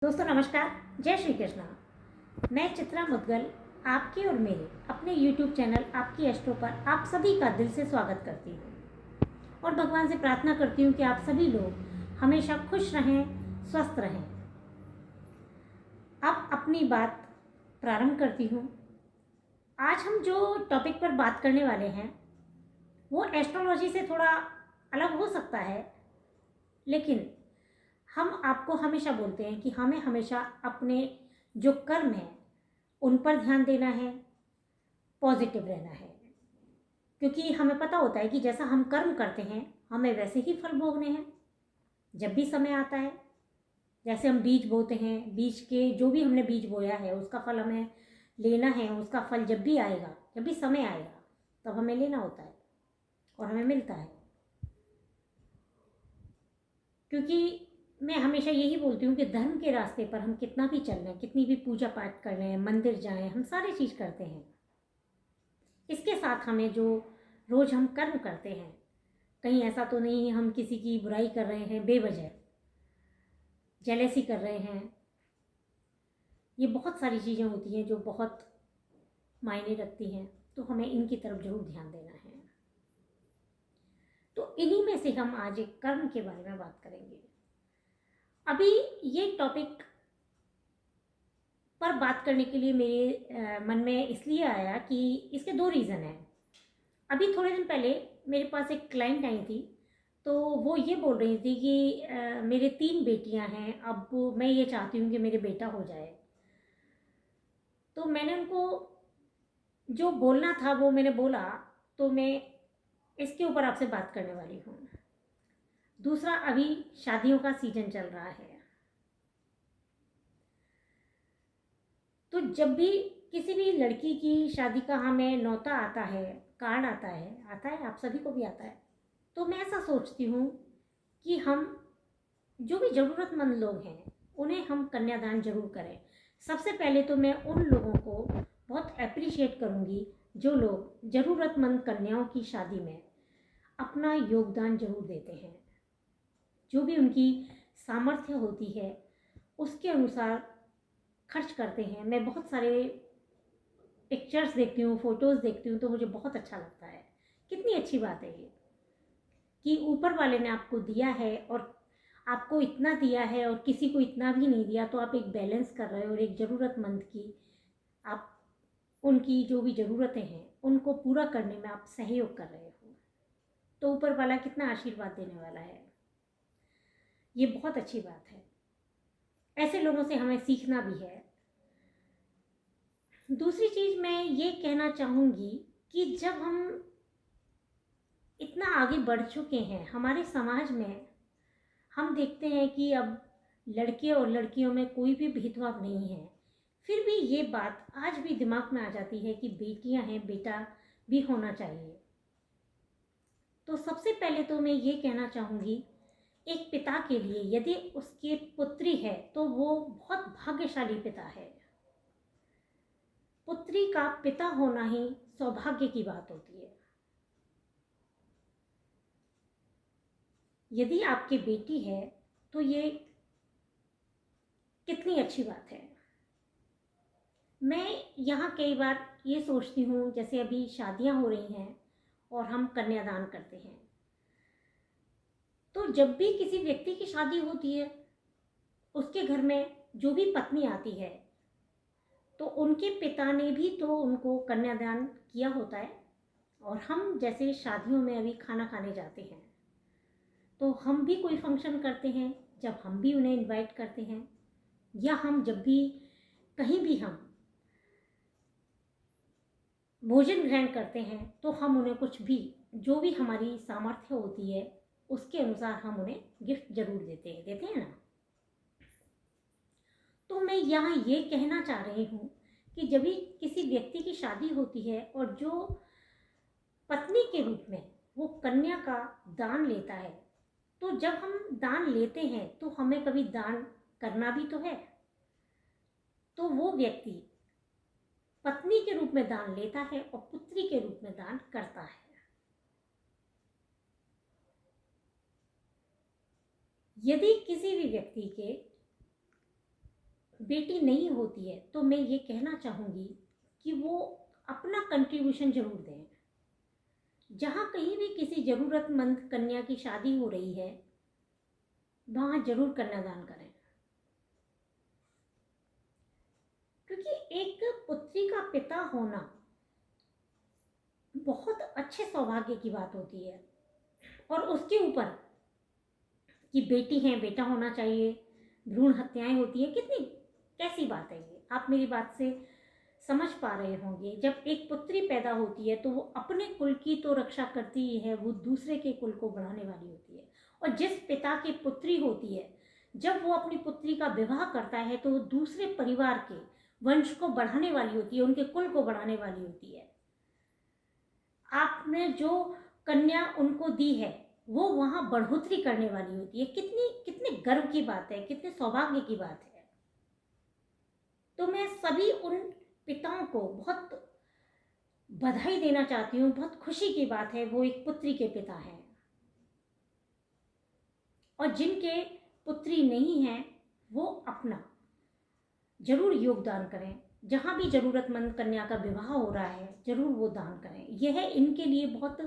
दोस्तों नमस्कार, जय श्री कृष्णा। मैं चित्रा मुदगल आपके और मेरे अपने YouTube चैनल आपकी एस्ट्रो पर आप सभी का दिल से स्वागत करती हूँ और भगवान से प्रार्थना करती हूँ कि आप सभी लोग हमेशा खुश रहें, स्वस्थ रहें। अब अपनी बात प्रारंभ करती हूँ। आज हम जो टॉपिक पर बात करने वाले हैं वो एस्ट्रोलॉजी से थोड़ा अलग हो सकता है, लेकिन हम आपको हमेशा बोलते हैं कि हमें हमेशा अपने जो कर्म हैं उन पर ध्यान देना है, पॉजिटिव रहना है, क्योंकि हमें पता होता है कि जैसा हम कर्म करते हैं हमें वैसे ही फल भोगने हैं जब भी समय आता है। जैसे हम बीज बोते हैं, बीज के जो भी हमने बीज बोया है उसका फल हमें लेना है। उसका फल जब भी आएगा, जब भी समय आएगा तब हमें लेना होता है और हमें मिलता है। क्योंकि मैं हमेशा यही बोलती हूँ कि धर्म के रास्ते पर हम कितना भी चल रहे हैं, कितनी भी पूजा पाठ कर रहे हैं, मंदिर जाएं, हम सारी चीज़ करते हैं। इसके साथ हमें जो रोज़ हम कर्म करते हैं, कहीं ऐसा तो नहीं है हम किसी की बुराई कर रहे हैं बेवजह, जेलेसी कर रहे हैं। ये बहुत सारी चीज़ें होती हैं जो बहुत मायने रखती हैं, तो हमें इनकी तरफ जरूर ध्यान देना है। तो इन्हीं में से हम आज एक कर्म के बारे में बात करेंगे। अभी ये टॉपिक पर बात करने के लिए मेरे मन में इसलिए आया कि इसके दो रीज़न हैं। अभी थोड़े दिन पहले मेरे पास एक क्लाइंट आई थी, तो वो ये बोल रही थी कि मेरे 3 बेटियां हैं, अब मैं ये चाहती हूँ कि मेरे बेटा हो जाए। तो मैंने उनको जो बोलना था वो मैंने बोला, तो मैं इसके ऊपर आपसे बात करने वाली हूँ। दूसरा, अभी शादियों का सीजन चल रहा है, तो जब भी किसी भी लड़की की शादी का हमें न्योता आता है, कार्ड आता है, आप सभी को भी आता है, तो मैं ऐसा सोचती हूँ कि हम जो भी ज़रूरतमंद लोग हैं उन्हें हम कन्यादान जरूर करें। सबसे पहले तो मैं उन लोगों को बहुत अप्रिशिएट करूँगी जो लोग ज़रूरतमंद कन्याओं की शादी में अपना योगदान जरूर देते हैं। जो भी उनकी सामर्थ्य होती है उसके अनुसार खर्च करते हैं। मैं बहुत सारे पिक्चर्स देखती हूँ, फ़ोटोज़ देखती हूँ, तो मुझे बहुत अच्छा लगता है। कितनी अच्छी बात है ये कि ऊपर वाले ने आपको दिया है और आपको इतना दिया है और किसी को इतना भी नहीं दिया, तो आप एक बैलेंस कर रहे हो और एक ज़रूरतमंद की आप उनकी जो भी ज़रूरतें हैं उनको पूरा करने में आप सहयोग कर रहे हो। तो ऊपर वाला कितना आशीर्वाद देने वाला है, ये बहुत अच्छी बात है। ऐसे लोगों से हमें सीखना भी है। दूसरी चीज़ मैं ये कहना चाहूँगी कि जब हम इतना आगे बढ़ चुके हैं हमारे समाज में, हम देखते हैं कि अब लड़के और लड़कियों में कोई भी भेदभाव नहीं है। फिर भी ये बात आज भी दिमाग में आ जाती है कि बेटियां हैं, बेटा भी होना चाहिए। तो सबसे पहले तो मैं ये कहना चाहूँगी, एक पिता के लिए यदि उसकी पुत्री है तो वो बहुत भाग्यशाली पिता है। पुत्री का पिता होना ही सौभाग्य की बात होती है। यदि आपकी बेटी है तो ये कितनी अच्छी बात है। मैं यहाँ कई बार ये सोचती हूँ, जैसे अभी शादियाँ हो रही हैं और हम कन्यादान करते हैं, तो जब भी किसी व्यक्ति की शादी होती है उसके घर में जो भी पत्नी आती है तो उनके पिता ने भी तो उनको कन्यादान किया होता है। और हम जैसे शादियों में अभी खाना खाने जाते हैं तो हम भी कोई फंक्शन करते हैं, जब हम भी उन्हें इनवाइट करते हैं, या हम जब भी कहीं भी हम भोजन ग्रहण करते हैं तो हम उन्हें कुछ भी, जो भी हमारी सामर्थ्य होती है उसके अनुसार हम उन्हें गिफ्ट जरूर देते हैं ना। तो मैं यहाँ ये कहना चाह रही हूँ कि जब भी किसी व्यक्ति की शादी होती है और जो पत्नी के रूप में वो कन्या का दान लेता है, तो जब हम दान लेते हैं तो हमें कभी दान करना भी तो है। तो वो व्यक्ति पत्नी के रूप में दान लेता है और पुत्री के रूप में दान करता है। यदि किसी भी व्यक्ति के बेटी नहीं होती है तो मैं ये कहना चाहूँगी कि वो अपना कंट्रीब्यूशन ज़रूर दें। जहाँ कहीं भी किसी ज़रूरतमंद कन्या की शादी हो रही है, वहाँ ज़रूर कन्यादान करें, क्योंकि एक पुत्री का पिता होना बहुत अच्छे सौभाग्य की बात होती है। और उसके ऊपर कि बेटी है, बेटा होना चाहिए, भ्रूण हत्याएं होती हैं, कितनी कैसी बात है ये। आप मेरी बात से समझ पा रहे होंगे। जब एक पुत्री पैदा होती है तो वो अपने कुल की तो रक्षा करती ही है, वो दूसरे के कुल को बढ़ाने वाली होती है। और जिस पिता की पुत्री होती है, जब वो अपनी पुत्री का विवाह करता है तो वो दूसरे परिवार के वंश को बढ़ाने वाली होती है, उनके कुल को बढ़ाने वाली होती है। आपने जो कन्या उनको दी है वो वहां बढ़ोतरी करने वाली होती है। कितनी कितने गर्व की बात है, कितने सौभाग्य की बात है। तो मैं सभी उन पिताओं को बहुत बधाई देना चाहती हूँ। बहुत खुशी की बात है, वो एक पुत्री के पिता हैं। और जिनके पुत्री नहीं है वो अपना जरूर योगदान करें। जहाँ भी ज़रूरतमंद कन्या का विवाह हो रहा है जरूर वो दान करें। यह इनके लिए बहुत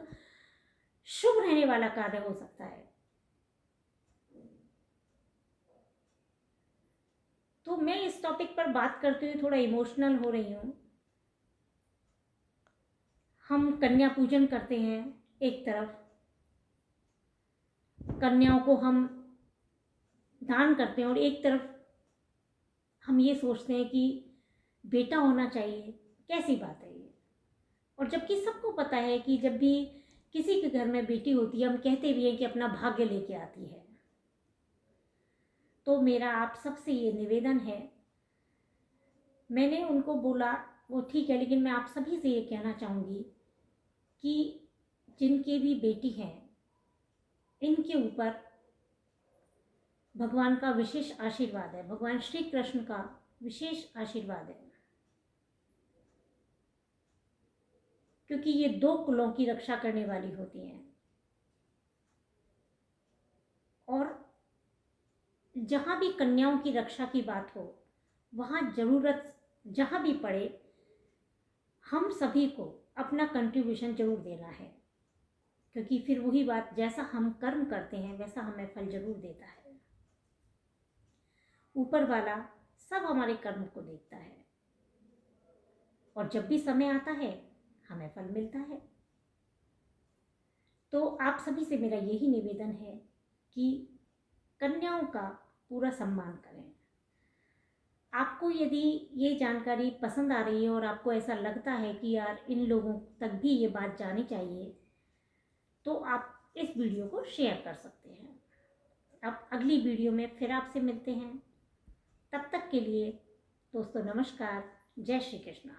शुभ रहने वाला कार्य हो सकता है। तो मैं इस टॉपिक पर बात करते हुए थोड़ा इमोशनल हो रही हूँ। हम कन्या पूजन करते हैं, एक तरफ कन्याओं को हम दान करते हैं और एक तरफ हम ये सोचते हैं कि बेटा होना चाहिए। कैसी बात है ये। और जबकि सबको पता है कि जब भी किसी के घर में बेटी होती है हम कहते भी हैं कि अपना भाग्य लेके आती है। तो मेरा आप सबसे ये निवेदन है, मैंने उनको बोला वो ठीक है, लेकिन मैं आप सभी से ये कहना चाहूँगी कि जिनके भी बेटी हैं इनके ऊपर भगवान का विशेष आशीर्वाद है, भगवान श्री कृष्ण का विशेष आशीर्वाद है, क्योंकि ये दो कुलों की रक्षा करने वाली होती हैं। और जहाँ भी कन्याओं की रक्षा की बात हो वहाँ ज़रूरत जहाँ भी पड़े हम सभी को अपना कंट्रीब्यूशन जरूर देना है, क्योंकि फिर वही बात, जैसा हम कर्म करते हैं वैसा हमें फल जरूर देता है। ऊपर वाला सब हमारे कर्म को देखता है और जब भी समय आता है हमें फल मिलता है। तो आप सभी से मेरा यही निवेदन है कि कन्याओं का पूरा सम्मान करें। आपको यदि ये जानकारी पसंद आ रही है और आपको ऐसा लगता है कि यार इन लोगों तक भी ये बात जानी चाहिए, तो आप इस वीडियो को शेयर कर सकते हैं। अब अगली वीडियो में फिर आपसे मिलते हैं। तब तक के लिए दोस्तों नमस्कार, जय श्री कृष्ण।